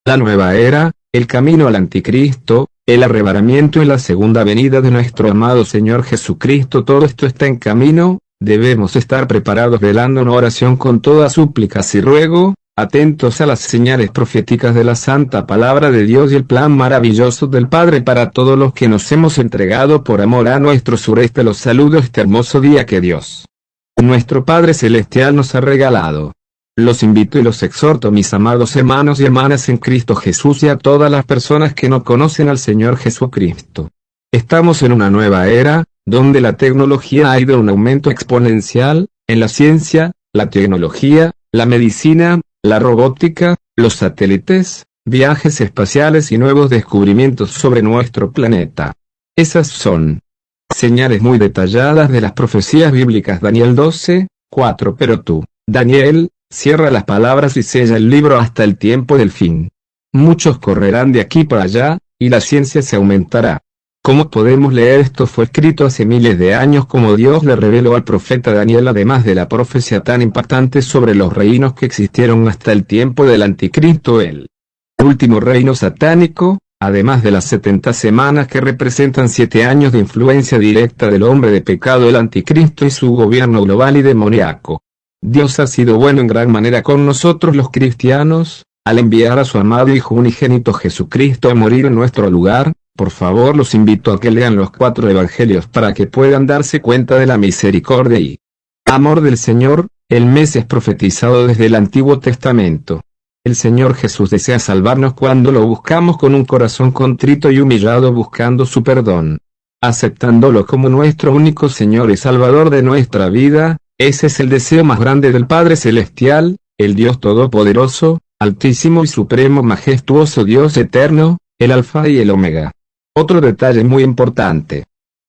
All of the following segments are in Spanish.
la nueva era, el camino al anticristo, el arrebatamiento y la segunda venida de nuestro amado Señor Jesucristo. Todo esto está en camino. Debemos estar preparados velando en oración con todas súplicas y ruego, atentos a las señales proféticas de la santa palabra de Dios y el plan maravilloso del Padre para todos los que nos hemos entregado por amor a nuestro sureste. Los saludo este hermoso día que Dios, nuestro Padre Celestial, nos ha regalado. Los invito y los exhorto, mis amados hermanos y hermanas en Cristo Jesús, y a todas las personas que no conocen al Señor Jesucristo. Estamos en una nueva era, donde la tecnología ha ido a un aumento exponencial, en la ciencia, la tecnología, la medicina, la robótica, los satélites, viajes espaciales y nuevos descubrimientos sobre nuestro planeta. Esas son señales muy detalladas de las profecías bíblicas. Daniel 12:4. Pero tú, Daniel, cierra las palabras y sella el libro hasta el tiempo del fin. Muchos correrán de aquí para allá, y la ciencia se aumentará. ¿Cómo podemos leer esto? Fue escrito hace miles de años como Dios le reveló al profeta Daniel, además de la profecía tan impactante sobre los reinos que existieron hasta el tiempo del anticristo, el último reino satánico, además de las 70 semanas que representan 7 años de influencia directa del hombre de pecado, el anticristo y su gobierno global y demoníaco. Dios ha sido bueno en gran manera con nosotros los cristianos, al enviar a su amado Hijo unigénito Jesucristo a morir en nuestro lugar. Por favor, los invito a que lean los 4 evangelios para que puedan darse cuenta de la misericordia y amor del Señor. El Mesías profetizado desde el Antiguo Testamento. El Señor Jesús desea salvarnos cuando lo buscamos con un corazón contrito y humillado, buscando su perdón, aceptándolo como nuestro único Señor y Salvador de nuestra vida. Ese es el deseo más grande del Padre Celestial, el Dios Todopoderoso, Altísimo y Supremo, majestuoso Dios eterno, el Alfa y el Omega. Otro detalle muy importante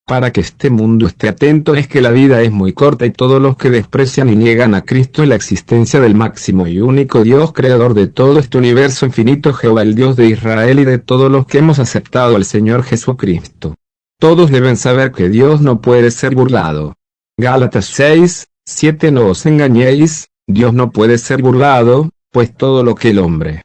para que este mundo esté atento es que la vida es muy corta, y todos los que desprecian y niegan a Cristo y la existencia del máximo y único Dios creador de todo este universo infinito, Jehová el Dios de Israel, y de todos los que hemos aceptado al Señor Jesucristo. Todos deben saber que Dios no puede ser burlado. Gálatas 6:7. No os engañéis, Dios no puede ser burlado, pues todo lo que el hombre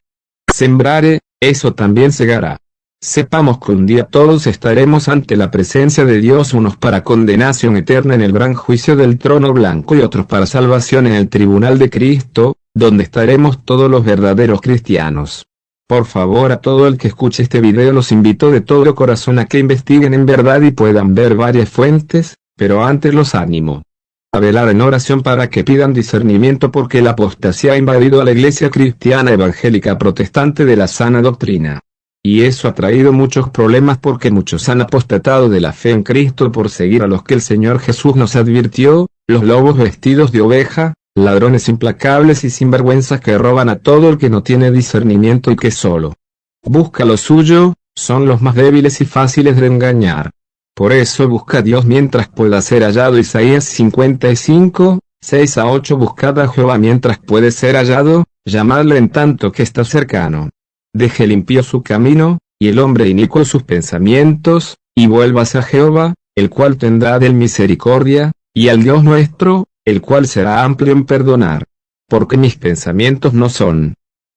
sembrare, eso también segará. Sepamos que un día todos estaremos ante la presencia de Dios, unos para condenación eterna en el gran juicio del trono blanco y otros para salvación en el tribunal de Cristo, donde estaremos todos los verdaderos cristianos. Por favor, a todo el que escuche este video los invito de todo corazón a que investiguen en verdad y puedan ver varias fuentes, pero antes los animo a velar en oración para que pidan discernimiento, porque la apostasía ha invadido a la iglesia cristiana evangélica protestante de la sana doctrina. Y eso ha traído muchos problemas, porque muchos han apostatado de la fe en Cristo por seguir a los que el Señor Jesús nos advirtió, los lobos vestidos de oveja, ladrones implacables y sinvergüenzas que roban a todo el que no tiene discernimiento y que solo busca lo suyo, son los más débiles y fáciles de engañar. Por eso busca a Dios mientras pueda ser hallado. Isaías 55:6-8. Buscad a Jehová mientras puede ser hallado, llamadle en tanto que está cercano. Deje el impío su camino, y el hombre inicuo sus pensamientos, y vuélvase a Jehová, el cual tendrá de él misericordia, y al Dios nuestro, el cual será amplio en perdonar. Porque mis pensamientos no son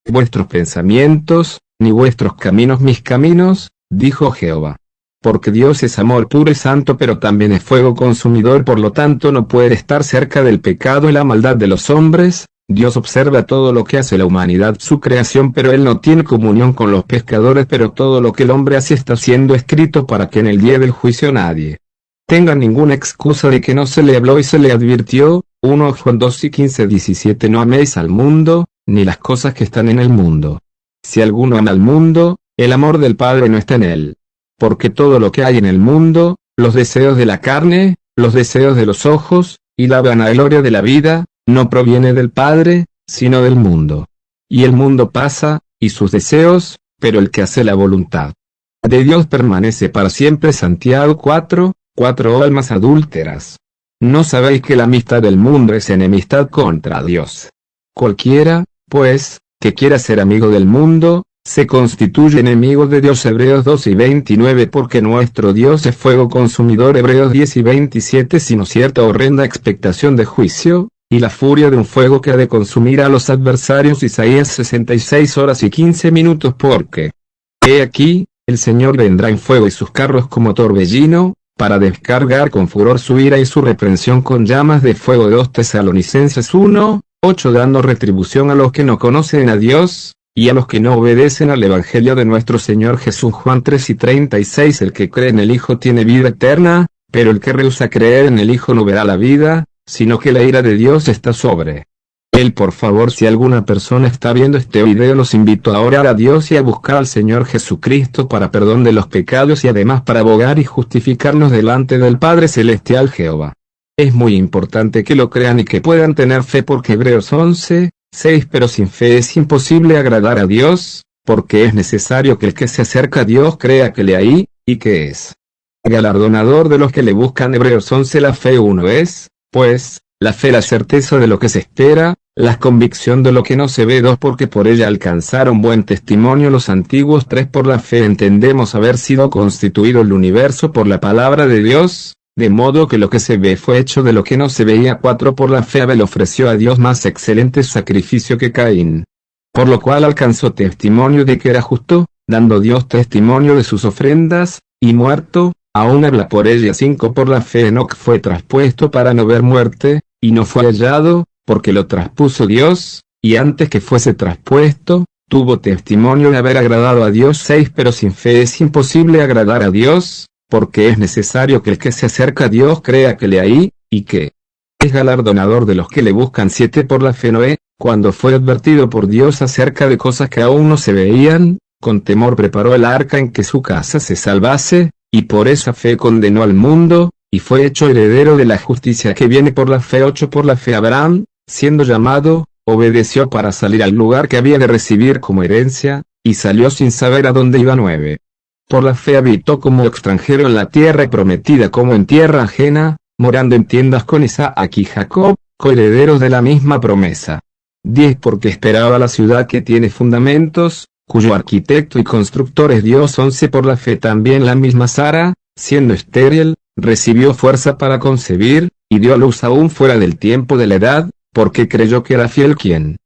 vuestros pensamientos, ni vuestros caminos mis caminos, dijo Jehová. Porque Dios es amor puro y santo, pero también es fuego consumidor, por lo tanto no puede estar cerca del pecado y la maldad de los hombres. Dios observa todo lo que hace la humanidad, su creación, pero Él no tiene comunión con los pecadores. Pero todo lo que el hombre hace está siendo escrito para que en el día del juicio nadie tenga ninguna excusa de que no se le habló y se le advirtió. 1 Juan 2:15-17. No améis al mundo, ni las cosas que están en el mundo. Si alguno ama al mundo, el amor del Padre no está en él. Porque todo lo que hay en el mundo, los deseos de la carne, los deseos de los ojos, y la vanagloria de la vida, no proviene del Padre, sino del mundo. Y el mundo pasa, y sus deseos, pero el que hace la voluntad de Dios permanece para siempre. Santiago 4:4. Almas adúlteras, ¿no sabéis que la amistad del mundo es enemistad contra Dios? Cualquiera, pues, que quiera ser amigo del mundo, se constituye enemigo de Dios. Hebreos 2:29. Porque nuestro Dios es fuego consumidor. Hebreos 10:27. Sino cierta horrenda expectación de juicio, y la furia de un fuego que ha de consumir a los adversarios. Isaías 66 horas y 15 minutos. Porque he aquí, el Señor vendrá en fuego y sus carros como torbellino, para descargar con furor su ira y su reprensión con llamas de fuego. 2 Tesalonicenses 1:8 Dando retribución a los que no conocen a Dios, y a los que no obedecen al Evangelio de nuestro Señor Jesús. Juan 3:36 El que cree en el Hijo tiene vida eterna, pero el que rehúsa creer en el Hijo no verá la vida, sino que la ira de Dios está sobre él. Por favor, si alguna persona está viendo este video, los invito a orar a Dios y a buscar al Señor Jesucristo para perdón de los pecados y además para abogar y justificarnos delante del Padre Celestial Jehová. Es muy importante que lo crean y que puedan tener fe, porque Hebreos 11:6 Pero sin fe es imposible agradar a Dios, porque es necesario que el que se acerca a Dios crea que le hay, y que es galardonador de los que le buscan. Hebreos 11 La fe es, pues, la fe la certeza de lo que se espera, la convicción de lo que no se ve. 2 Porque por ella alcanzaron buen testimonio los antiguos. 3 Por la fe entendemos haber sido constituido el universo por la palabra de Dios, de modo que lo que se ve fue hecho de lo que no se veía. 4 Por la fe Abel ofreció a Dios más excelente sacrificio que Caín, por lo cual alcanzó testimonio de que era justo, dando Dios testimonio de sus ofrendas, y muerto, aún habla por ella. 5 Por la fe Enoc fue traspuesto para no ver muerte, y no fue hallado, porque lo traspuso Dios, y antes que fuese traspuesto, tuvo testimonio de haber agradado a Dios. 6 Pero sin fe es imposible agradar a Dios, porque es necesario que el que se acerca a Dios crea que le hay, y que es galardonador de los que le buscan. 7 Por la fe Noé, cuando fue advertido por Dios acerca de cosas que aún no se veían, con temor preparó el arca en que su casa se salvase, y por esa fe condenó al mundo, y fue hecho heredero de la justicia que viene por la fe. 8 Por la fe Abraham, siendo llamado, obedeció para salir al lugar que había de recibir como herencia, y salió sin saber a dónde iba. 9 Por la fe habitó como extranjero en la tierra prometida, como en tierra ajena, morando en tiendas con Isaac y Jacob, coherederos de la misma promesa. 10 Porque esperaba la ciudad que tiene fundamentos, cuyo arquitecto y constructor es Dios. 11 Por la fe también la misma Sara, siendo estéril, recibió fuerza para concebir, y dio a luz aún fuera del tiempo de la edad, porque creyó que era fiel quien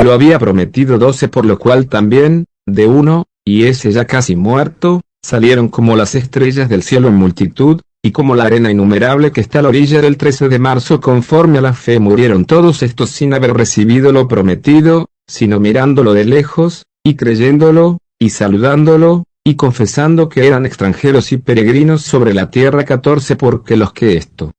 lo había prometido. 12 Por lo cual también, de uno, y ese ya casi muerto, salieron como las estrellas del cielo en multitud, y como la arena innumerable que está a la orilla del 13 de marzo. Conforme a la fe murieron todos estos sin haber recibido lo prometido, sino mirándolo de lejos, y creyéndolo, y saludándolo, y confesando que eran extranjeros y peregrinos sobre la tierra. 14 Porque los que esto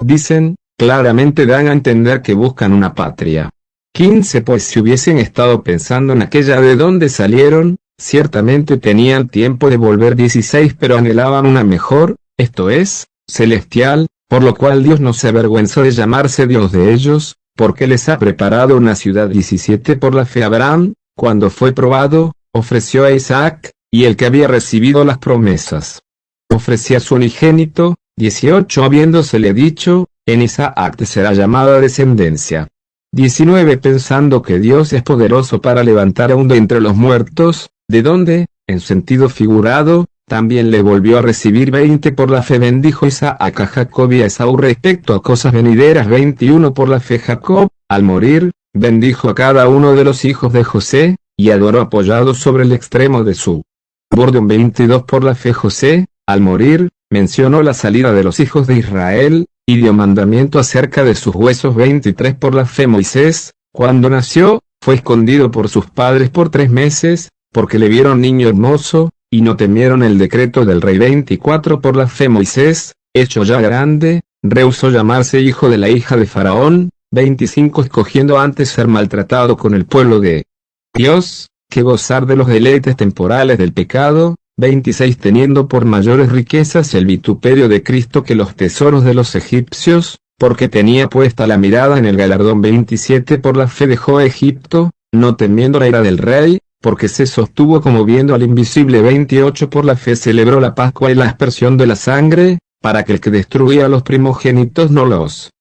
dicen, claramente dan a entender que buscan una patria. 15 Pues si hubiesen estado pensando en aquella de donde salieron, ciertamente tenían tiempo de volver. 16 Pero anhelaban una mejor, esto es, celestial, por lo cual Dios no se avergüenza de llamarse Dios de ellos, porque les ha preparado una ciudad. 17 Por la fe Abraham, cuando fue probado, ofreció a Isaac, y el que había recibido las promesas ofrecía a su unigénito. 18 Habiéndosele dicho, en Isaac te será llamada descendencia. 19 Pensando que Dios es poderoso para levantar aún de entre los muertos, de donde, en sentido figurado, también le volvió a recibir. 20 Por la fe bendijo Isaac a Jacob y a Esaú respecto a cosas venideras. 21 Por la fe Jacob, al morir, bendijo a cada uno de los hijos de José, y adoró apoyado sobre el extremo de su bordón. 22 Por la fe José, al morir, mencionó la salida de los hijos de Israel, y dio mandamiento acerca de sus huesos. 23 Por la fe Moisés, cuando nació, fue escondido por sus padres por 3 meses, porque le vieron niño hermoso, y no temieron el decreto del rey. 24 Por la fe Moisés, hecho ya grande, rehusó llamarse hijo de la hija de Faraón. 25 Escogiendo antes ser maltratado con el pueblo de Dios, que gozar de los deleites temporales del pecado. 26 Teniendo por mayores riquezas el vituperio de Cristo que los tesoros de los egipcios, porque tenía puesta la mirada en el galardón. 27 Por la fe dejó Egipto, no temiendo la ira del rey, porque se sostuvo como viendo al invisible. 28 Por la fe celebró la Pascua y la aspersión de la sangre, para que el que destruía a los primogénitos no los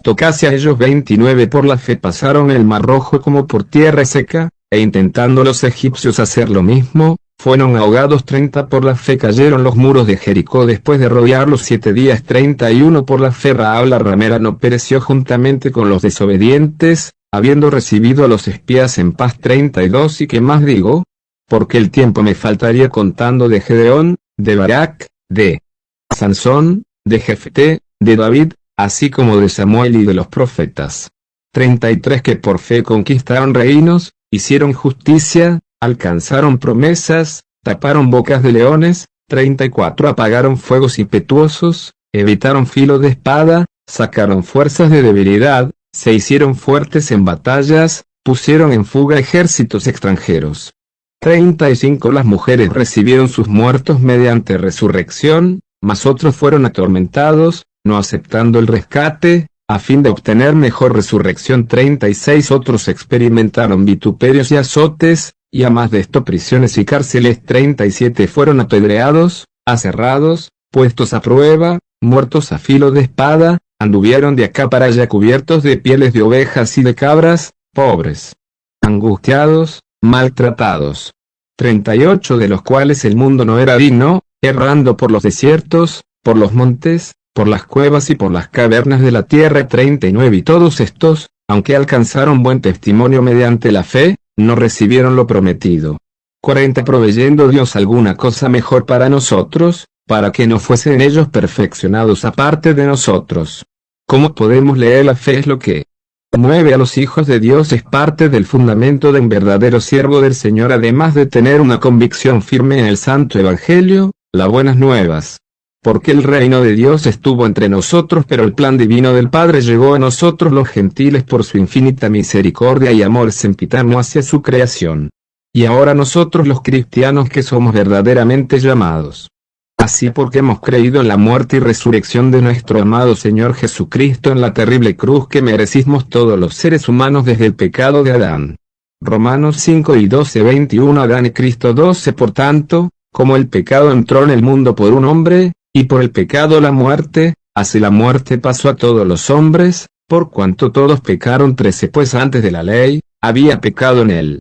tocase a ellos. 29 Por la fe pasaron el mar Rojo como por tierra seca, e intentando los egipcios hacer lo mismo, Fueron ahogados 30 por la fe, cayeron los muros de Jericó después de rodearlos 7 días. 31 por la fe Rahab la ramera no pereció juntamente con los desobedientes, habiendo recibido a los espías en paz. 32 ¿Y qué más digo? Porque el tiempo me faltaría contando de Gedeón, de Barak, de Sansón, de Jefté, de David, así como de Samuel y de los profetas. 33 Que por fe conquistaron reinos, hicieron justicia, alcanzaron promesas, taparon bocas de leones. 34 Apagaron fuegos impetuosos, evitaron filo de espada, sacaron fuerzas de debilidad, se hicieron fuertes en batallas, pusieron en fuga ejércitos extranjeros. 35 Las mujeres recibieron sus muertos mediante resurrección, mas otros fueron atormentados, no aceptando el rescate, a fin de obtener mejor resurrección. 36 Otros experimentaron vituperios y azotes, y a más de esto prisiones y cárceles. 37 Fueron apedreados, aserrados, puestos a prueba, muertos a filo de espada, anduvieron de acá para allá cubiertos de pieles de ovejas y de cabras, pobres, angustiados, maltratados. 38 De los cuales el mundo no era digno, errando por los desiertos, por los montes, por las cuevas y por las cavernas de la tierra. 39 Y todos estos, aunque alcanzaron buen testimonio mediante la fe, no recibieron lo prometido. 40 Proveyendo Dios alguna cosa mejor para nosotros, para que no fuesen ellos perfeccionados aparte de nosotros. ¿Cómo podemos leer? La fe es lo que mueve a los hijos de Dios, es parte del fundamento de un verdadero siervo del Señor, además de tener una convicción firme en el Santo Evangelio, las buenas nuevas. Porque el reino de Dios estuvo entre nosotros, pero el plan divino del Padre llegó a nosotros los gentiles por su infinita misericordia y amor sempiterno hacia su creación. Y ahora nosotros los cristianos que somos verdaderamente llamados. Así porque hemos creído en la muerte y resurrección de nuestro amado Señor Jesucristo, en la terrible cruz que merecimos todos los seres humanos desde el pecado de Adán. Romanos 5 y 12, 21 Adán y Cristo 12 Por tanto, como el pecado entró en el mundo por un hombre, y por el pecado la muerte, así la muerte pasó a todos los hombres, por cuanto todos pecaron. 13 Pues antes de la ley, había pecado en el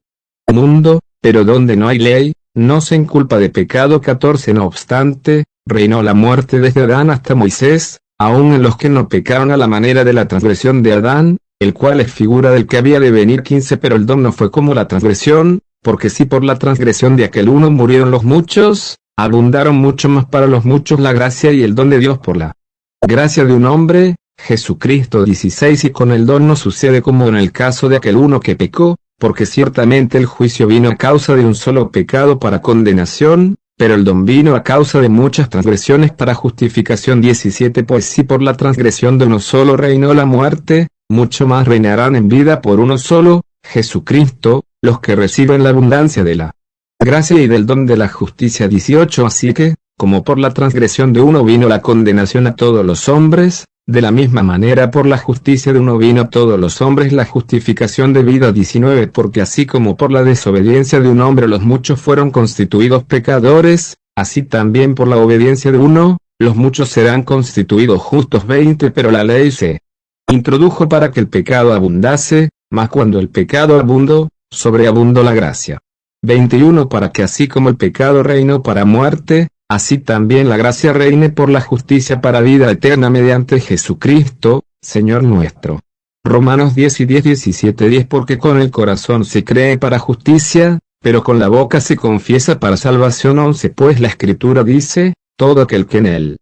mundo, pero donde no hay ley, no se inculpa de pecado. 14 No obstante, reinó la muerte desde Adán hasta Moisés, aun en los que no pecaron a la manera de la transgresión de Adán, el cual es figura del que había de venir. 15 Pero el don no fue como la transgresión, porque si por la transgresión de aquel uno murieron los muchos, abundaron mucho más para los muchos la gracia y el don de Dios por la gracia de un hombre, Jesucristo. 16 Y con el don no sucede como en el caso de aquel uno que pecó, porque ciertamente el juicio vino a causa de un solo pecado para condenación, pero el don vino a causa de muchas transgresiones para justificación. 17 Pues si por la transgresión de uno solo reinó la muerte, mucho más reinarán en vida por uno solo, Jesucristo, los que reciben la abundancia de la gracia y del don de la justicia. 18 Así que, como por la transgresión de uno vino la condenación a todos los hombres, de la misma manera por la justicia de uno vino a todos los hombres la justificación de vida. 19 Porque así como por la desobediencia de un hombre los muchos fueron constituidos pecadores, así también por la obediencia de uno, los muchos serán constituidos justos. 20 Pero la ley se introdujo para que el pecado abundase, mas cuando el pecado abundó, sobreabundó la gracia. 21 Para que así como el pecado reinó para muerte, así también la gracia reine por la justicia para vida eterna mediante Jesucristo, Señor nuestro. Romanos 10 y 10, 17, 10 Porque con el corazón se cree para justicia, pero con la boca se confiesa para salvación. 11 Pues la Escritura dice, todo aquel que en él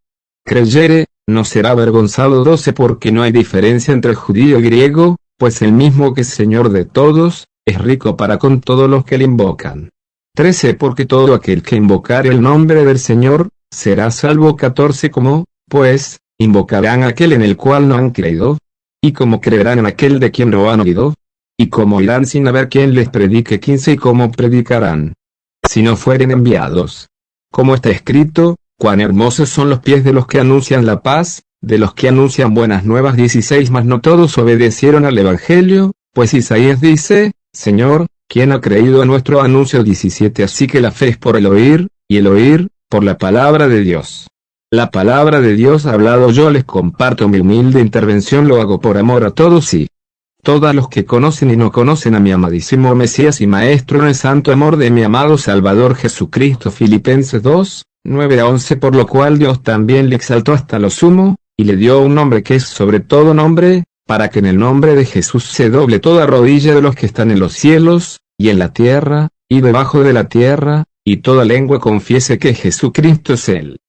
creyere, no será avergonzado. 12 Porque no hay diferencia entre judío y griego, pues el mismo que es Señor de todos, es rico para con todos los que le invocan. 13 Porque todo aquel que invocare el nombre del Señor, será salvo. 14 Como, pues, invocarán a aquel en el cual no han creído, y como creerán en aquel de quien no han oído, y como irán sin haber quien les predique. 15 Y cómo predicarán, si no fueren enviados. Como está escrito, cuán hermosos son los pies de los que anuncian la paz, de los que anuncian buenas nuevas. 16 Mas no todos obedecieron al Evangelio, pues Isaías dice, Señor, ¿quién ha creído a nuestro anuncio? 17 Así que la fe es por el oír, y el oír, por la palabra de Dios. La palabra de Dios hablado. Yo les comparto mi humilde intervención, lo hago por amor a todos y todos los que conocen y no conocen a mi amadísimo Mesías y Maestro en el santo amor de mi amado Salvador Jesucristo. Filipenses 2, 9-11. Por lo cual Dios también le exaltó hasta lo sumo, y le dio un nombre que es sobre todo nombre, para que en el nombre de Jesús se doble toda rodilla de los que están en los cielos, y en la tierra, y debajo de la tierra, y toda lengua confiese que Jesucristo es el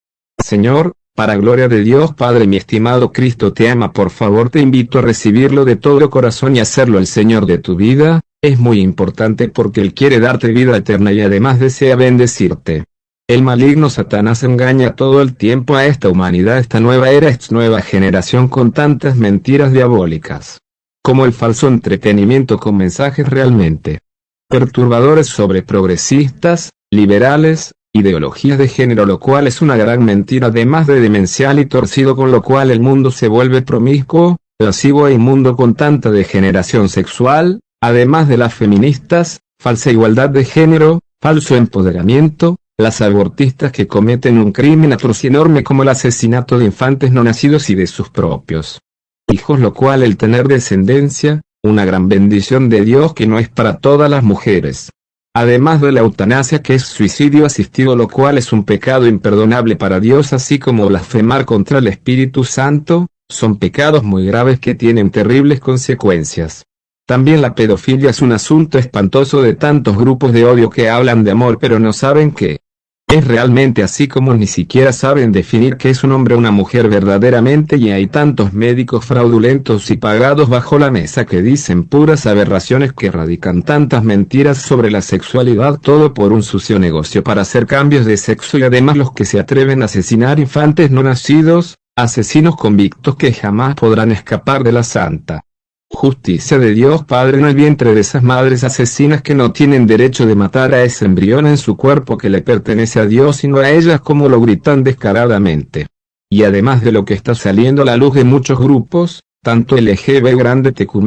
Señor, para gloria de Dios Padre. Mi estimado Cristo te ama. Por favor te invito a recibirlo de todo corazón y hacerlo el Señor de tu vida. Es muy importante porque Él quiere darte vida eterna y además desea bendecirte. El maligno Satanás engaña todo el tiempo a esta humanidad, esta nueva era, esta nueva generación con tantas mentiras diabólicas. Como el falso entretenimiento con mensajes realmente perturbadores sobre progresistas, liberales, ideologías de género, lo cual es una gran mentira además de demencial y torcido, con lo cual el mundo se vuelve promiscuo, lascivo e inmundo con tanta degeneración sexual, además de las feministas, falsa igualdad de género, falso empoderamiento, las abortistas que cometen un crimen atroz y enorme como el asesinato de infantes no nacidos y de sus propios hijos, lo cual el tener descendencia, una gran bendición de Dios que no es para todas las mujeres. Además de la eutanasia, que es suicidio asistido, lo cual es un pecado imperdonable para Dios, así como blasfemar contra el Espíritu Santo, son pecados muy graves que tienen terribles consecuencias. También la pedofilia es un asunto espantoso de tantos grupos de odio que hablan de amor pero no saben qué es realmente, así como ni siquiera saben definir qué es un hombre o una mujer verdaderamente, y hay tantos médicos fraudulentos y pagados bajo la mesa que dicen puras aberraciones que radican tantas mentiras sobre la sexualidad, todo por un sucio negocio para hacer cambios de sexo, y además los que se atreven a asesinar infantes no nacidos, asesinos convictos que jamás podrán escapar de la santa justicia de Dios Padre en el vientre de esas madres asesinas que no tienen derecho de matar a ese embrión en su cuerpo que le pertenece a Dios sino a ellas, como lo gritan descaradamente. Y además de lo que está saliendo a la luz de muchos grupos, tanto LGB grande TQ+,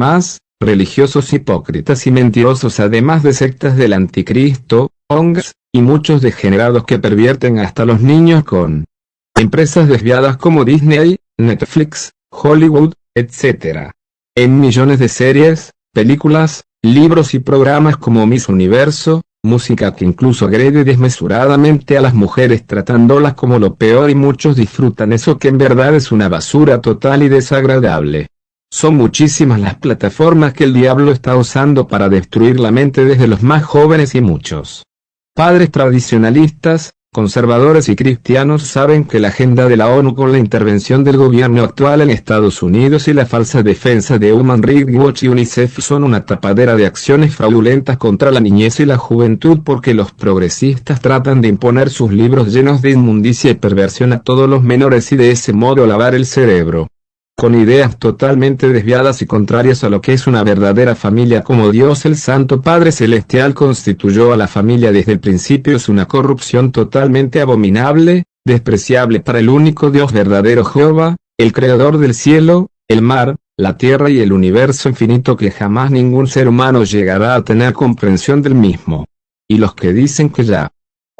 religiosos hipócritas y mentirosos, además de sectas del anticristo, ONGs, y muchos degenerados que pervierten hasta los niños con empresas desviadas como Disney, Netflix, Hollywood, etc. En millones de series, películas, libros y programas como Miss Universo, música que incluso agrede desmesuradamente a las mujeres tratándolas como lo peor, y muchos disfrutan eso que en verdad es una basura total y desagradable. Son muchísimas las plataformas que el diablo está usando para destruir la mente desde los más jóvenes, y muchos padres tradicionalistas, conservadores y cristianos saben que la agenda de la ONU con la intervención del gobierno actual en Estados Unidos y la falsa defensa de Human Rights Watch y UNICEF son una tapadera de acciones fraudulentas contra la niñez y la juventud, porque los progresistas tratan de imponer sus libros llenos de inmundicia y perversión a todos los menores y de ese modo lavar el cerebro con ideas totalmente desviadas y contrarias a lo que es una verdadera familia como Dios el Santo Padre Celestial constituyó a la familia desde el principio. Es una corrupción totalmente abominable, despreciable para el único Dios verdadero Jehová, el creador del cielo, el mar, la tierra y el universo infinito, que jamás ningún ser humano llegará a tener comprensión del mismo. Y los que dicen que ya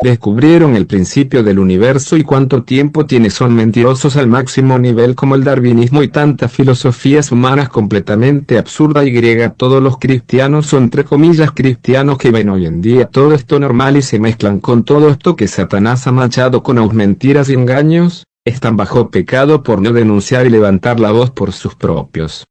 descubrieron el principio del universo y cuánto tiempo tiene son mentirosos al máximo nivel, como el darwinismo y tantas filosofías humanas completamente absurda y griega. Todos los cristianos o entre comillas cristianos que ven hoy en día todo esto normal y se mezclan con todo esto que Satanás ha manchado con mentiras y engaños, están bajo pecado por no denunciar y levantar la voz por sus propios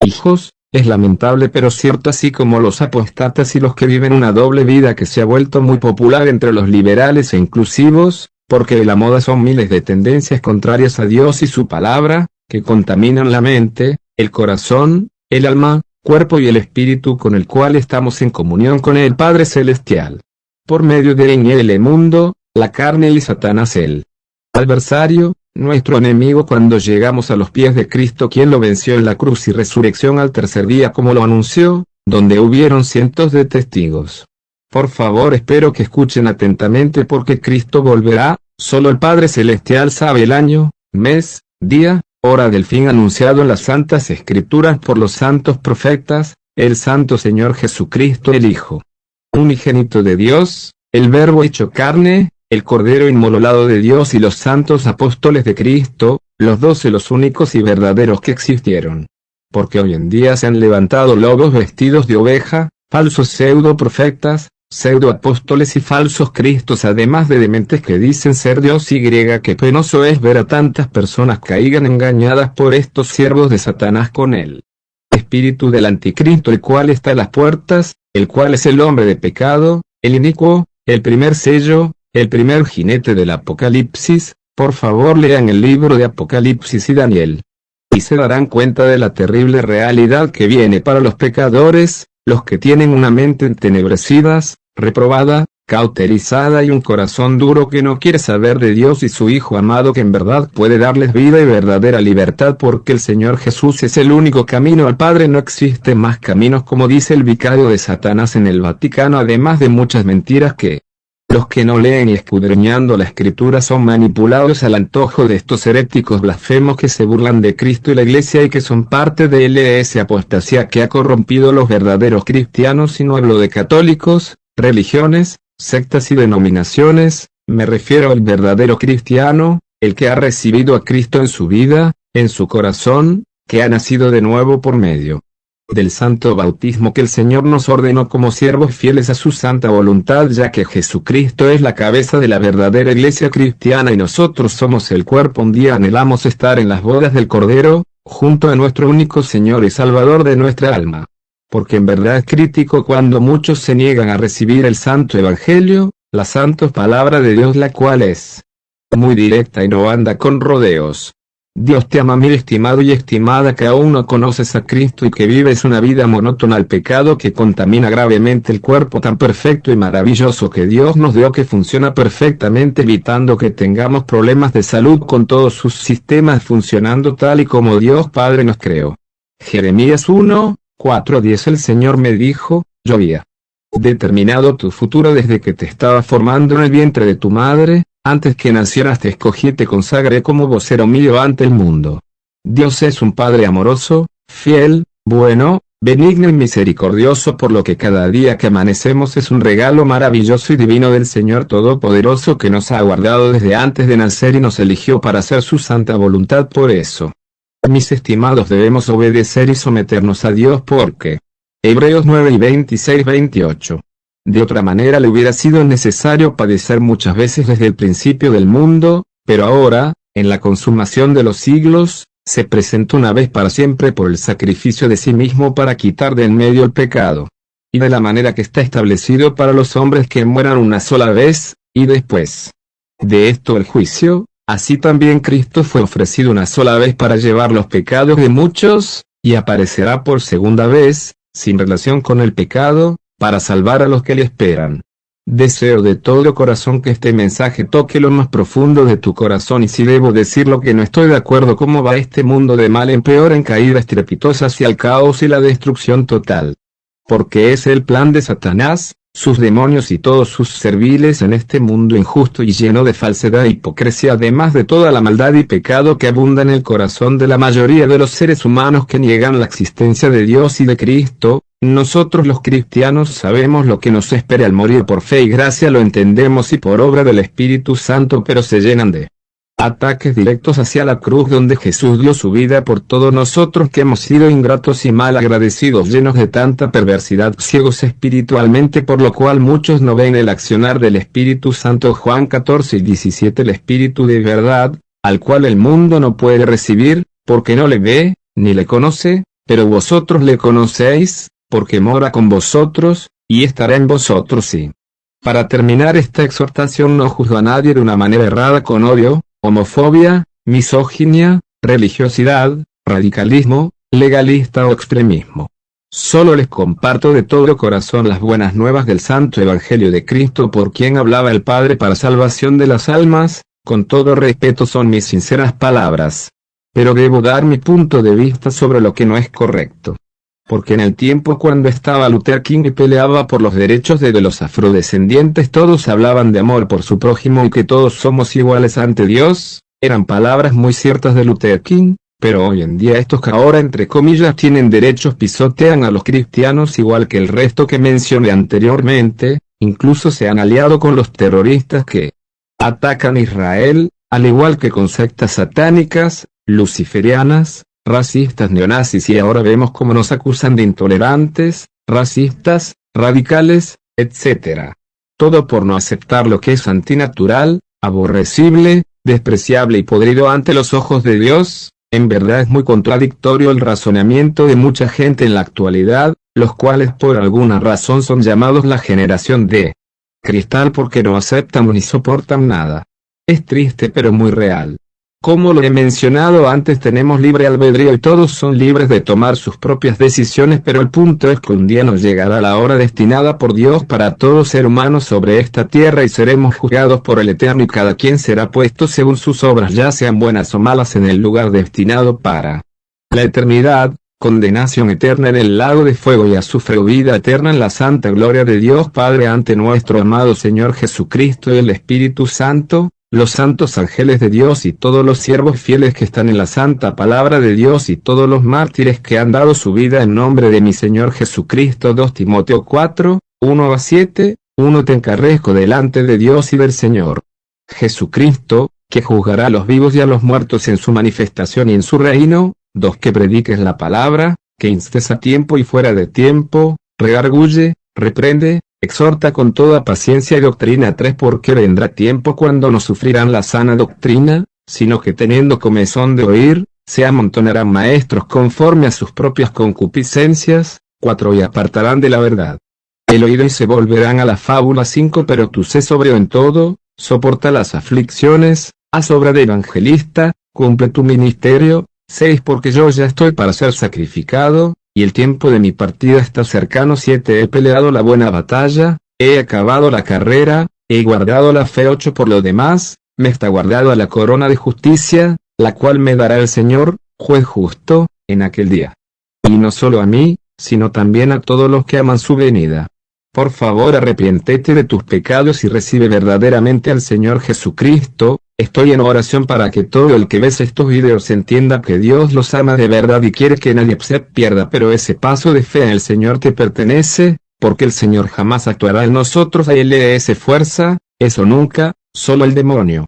hijos. Es lamentable pero cierto, así como los apóstatas y los que viven una doble vida que se ha vuelto muy popular entre los liberales e inclusivos, porque de la moda son miles de tendencias contrarias a Dios y su palabra, que contaminan la mente, el corazón, el alma, cuerpo y el espíritu con el cual estamos en comunión con el Padre Celestial. Por medio de él y el mundo, la carne y Satanás el adversario, nuestro enemigo, cuando llegamos a los pies de Cristo, quien lo venció en la cruz y resurrección al tercer día como lo anunció, donde hubieron cientos de testigos. Por favor, espero que escuchen atentamente, porque Cristo volverá, solo el Padre Celestial sabe el año, mes, día, hora del fin anunciado en las santas escrituras por los santos profetas, el santo Señor Jesucristo el Hijo unigénito de Dios, el Verbo hecho carne, el Cordero inmolado de Dios, y los santos apóstoles de Cristo, los 12, los únicos y verdaderos que existieron. porque hoy en día se han levantado lobos vestidos de oveja, falsos pseudo-profetas, pseudo-apóstoles y falsos cristos, además de dementes que dicen ser Dios. Qué penoso es ver a tantas personas caigan engañadas por estos siervos de Satanás con el espíritu del anticristo, el cual está a las puertas, el cual es el hombre de pecado, el inicuo, el primer sello, el primer jinete del Apocalipsis. Por favor, lean el libro de Apocalipsis y Daniel, y se darán cuenta de la terrible realidad que viene para los pecadores, los que tienen una mente entenebrecidas, reprobada, cauterizada y un corazón duro que no quiere saber de Dios y su Hijo amado, que en verdad puede darles vida y verdadera libertad, porque el Señor Jesús es el único camino al Padre. No existen más caminos, como dice el vicario de Satanás en el Vaticano, además de muchas mentiras que los que no leen y escudriñando la Escritura son manipulados al antojo de estos heréticos blasfemos que se burlan de Cristo y la Iglesia y que son parte de esa apostasía que ha corrompido los verdaderos cristianos. Y no hablo de católicos, religiones, sectas y denominaciones, me refiero al verdadero cristiano, el que ha recibido a Cristo en su vida, en su corazón, que ha nacido de nuevo por medio del santo bautismo que el Señor nos ordenó como siervos fieles a su santa voluntad, ya que Jesucristo es la cabeza de la verdadera iglesia cristiana y nosotros somos el cuerpo. Un día anhelamos estar en las bodas del Cordero, junto a nuestro único Señor y Salvador de nuestra alma. Porque en verdad es crítico cuando muchos se niegan a recibir el santo evangelio, la santa palabra de Dios, la cual es muy directa y no anda con rodeos. Dios te ama, mi estimado y estimada, que aún no conoces a Cristo y que vives una vida monótona al pecado que contamina gravemente el cuerpo tan perfecto y maravilloso que Dios nos dio, que funciona perfectamente, evitando que tengamos problemas de salud con todos sus sistemas funcionando tal y como Dios Padre nos creó. Jeremías 1:4-10. El Señor me dijo, yo había determinado tu futuro desde que te estaba formando en el vientre de tu madre. Antes que nacieras te escogí y te consagré como vocero mío ante el mundo. Dios es un Padre amoroso, fiel, bueno, benigno y misericordioso, por lo que cada día que amanecemos es un regalo maravilloso y divino del Señor Todopoderoso, que nos ha guardado desde antes de nacer y nos eligió para hacer su santa voluntad. Por eso, mis estimados, debemos obedecer y someternos a Dios, porque Hebreos 9:26-28. De otra manera le hubiera sido necesario padecer muchas veces desde el principio del mundo, pero ahora, en la consumación de los siglos, se presentó una vez para siempre por el sacrificio de sí mismo para quitar de en medio el pecado. Y de la manera que está establecido para los hombres que mueran una sola vez, y después de esto el juicio, así también Cristo fue ofrecido una sola vez para llevar los pecados de muchos, y aparecerá por segunda vez, sin relación con el pecado, para salvar a los que le esperan. Deseo de todo corazón que este mensaje toque lo más profundo de tu corazón, y si debo decirlo que no estoy de acuerdo cómo va este mundo de mal en peor, en caída estrepitosa hacia el caos y la destrucción total. Porque es el plan de Satanás, sus demonios y todos sus serviles en este mundo injusto y lleno de falsedad e hipocresía, además de toda la maldad y pecado que abunda en el corazón de la mayoría de los seres humanos que niegan la existencia de Dios y de Cristo. Nosotros los cristianos sabemos lo que nos espera al morir. Por fe y gracia lo entendemos y por obra del Espíritu Santo, pero se llenan de ataques directos hacia la cruz, donde Jesús dio su vida por todos nosotros que hemos sido ingratos y mal agradecidos, llenos de tanta perversidad, ciegos espiritualmente, por lo cual muchos no ven el accionar del Espíritu Santo. Juan 14:17. El Espíritu de verdad, al cual el mundo no puede recibir, porque no le ve, ni le conoce, pero vosotros le conocéis, porque mora con vosotros, y estará en vosotros. Y para terminar esta exhortación, no juzgo a nadie de una manera errada, con odio, homofobia, misoginia, religiosidad, radicalismo, legalista o extremismo. Solo les comparto de todo corazón las buenas nuevas del Santo Evangelio de Cristo, por quien hablaba el Padre para salvación de las almas. Con todo respeto son mis sinceras palabras. Pero debo dar mi punto de vista sobre lo que no es correcto. Porque en el tiempo cuando estaba Luther King y peleaba por los derechos de los afrodescendientes, todos hablaban de amor por su prójimo y que todos somos iguales ante Dios. Eran palabras muy ciertas de Luther King, pero hoy en día estos que ahora entre comillas tienen derechos pisotean a los cristianos igual que el resto que mencioné anteriormente. Incluso se han aliado con los terroristas que atacan a Israel, al igual que con sectas satánicas, luciferianas, racistas, neonazis, y ahora vemos cómo nos acusan de intolerantes, racistas, radicales, etc. Todo por no aceptar lo que es antinatural, aborrecible, despreciable y podrido ante los ojos de Dios. En verdad es muy contradictorio el razonamiento de mucha gente en la actualidad, los cuales por alguna razón son llamados la generación de cristal porque no aceptan ni soportan nada. Es triste pero muy real. Como lo he mencionado antes, tenemos libre albedrío y todos son libres de tomar sus propias decisiones, pero el punto es que un día nos llegará la hora destinada por Dios para todo ser humano sobre esta tierra y seremos juzgados por el Eterno, y cada quien será puesto según sus obras, ya sean buenas o malas, en el lugar destinado para la eternidad, condenación eterna en el lago de fuego y azufre, o vida eterna en la santa gloria de Dios Padre ante nuestro amado Señor Jesucristo y el Espíritu Santo, los santos ángeles de Dios y todos los siervos fieles que están en la santa palabra de Dios y todos los mártires que han dado su vida en nombre de mi Señor Jesucristo. 2 Timoteo 4, 1-7, 1 Te encarezco delante de Dios y del Señor Jesucristo, que juzgará a los vivos y a los muertos en su manifestación y en su reino. 2 Que prediques la palabra, que instes a tiempo y fuera de tiempo, redarguye, reprende, exhorta con toda paciencia y doctrina. 3 Porque vendrá tiempo cuando no sufrirán la sana doctrina, sino que teniendo comezón de oír, se amontonarán maestros conforme a sus propias concupiscencias. 4 Y apartarán de la verdad el oído y se volverán a la fábula. 5 Pero tú sé sobrio en todo, soporta las aflicciones, haz obra de evangelista, cumple tu ministerio. 6 Porque yo ya estoy para ser sacrificado, y el tiempo de mi partida está cercano. 7 He peleado la buena batalla, he acabado la carrera, he guardado la fe. 8 Por lo demás, me está guardada la corona de justicia, la cual me dará el Señor, juez justo, en aquel día. Y no solo a mí, sino también a todos los que aman su venida. Por favor, arrepiéntete de tus pecados y recibe verdaderamente al Señor Jesucristo. Estoy en oración para que todo el que ves estos videos entienda que Dios los ama de verdad y quiere que nadie se pierda, pero ese paso de fe en el Señor te pertenece, porque el Señor jamás actuará en nosotros, a Él le dé fuerza, eso nunca, solo el demonio.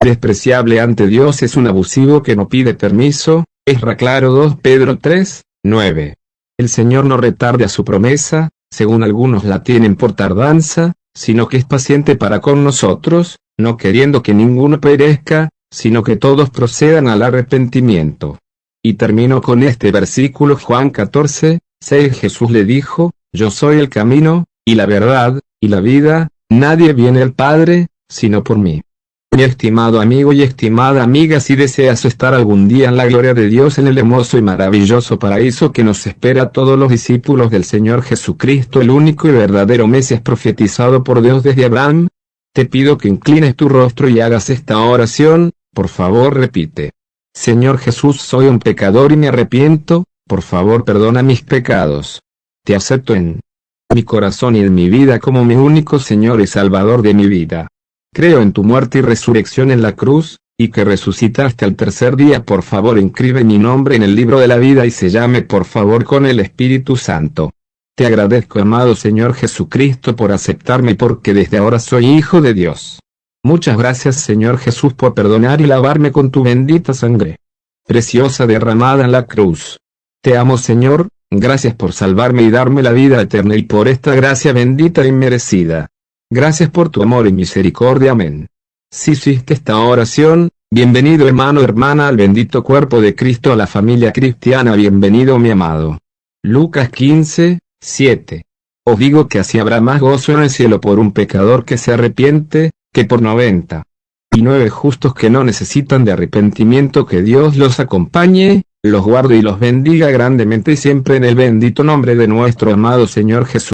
Despreciable ante Dios es un abusivo que no pide permiso. Esra claro. 2 Pedro 3, 9. El Señor no retarda su promesa, según algunos la tienen por tardanza, sino que es paciente para con nosotros, no queriendo que ninguno perezca, sino que todos procedan al arrepentimiento. Y termino con este versículo, Juan 14, 6. Jesús le dijo: Yo soy el camino, y la verdad, y la vida, nadie viene al Padre, sino por mí. Mi estimado amigo y estimada amiga, si deseas estar algún día en la gloria de Dios, en el hermoso y maravilloso paraíso que nos espera a todos los discípulos del Señor Jesucristo, el único y verdadero Mesías profetizado por Dios desde Abraham, te pido que inclines tu rostro y hagas esta oración. Por favor, repite: Señor Jesús, soy un pecador y me arrepiento, por favor perdona mis pecados. Te acepto en mi corazón y en mi vida como mi único Señor y Salvador de mi vida. Creo en tu muerte y resurrección en la cruz, y que resucitaste al tercer día. Por favor, inscribe mi nombre en el libro de la vida y séllame por favor con el Espíritu Santo. Te agradezco, amado Señor Jesucristo, por aceptarme, porque desde ahora soy hijo de Dios. Muchas gracias, Señor Jesús, por perdonar y lavarme con tu bendita sangre preciosa derramada en la cruz. Te amo, Señor, gracias por salvarme y darme la vida eterna, y por esta gracia bendita y merecida. Gracias por tu amor y misericordia. Amén. Si hiciste esta oración, bienvenido hermano, hermana, al bendito cuerpo de Cristo, a la familia cristiana. Bienvenido, mi amado. Lucas 15, 7. Os digo que así habrá más gozo en el cielo por un pecador que se arrepiente, que por 99 justos que no necesitan de arrepentimiento. Que Dios los acompañe, los guarde y los bendiga grandemente y siempre, en el bendito nombre de nuestro amado Señor Jesús.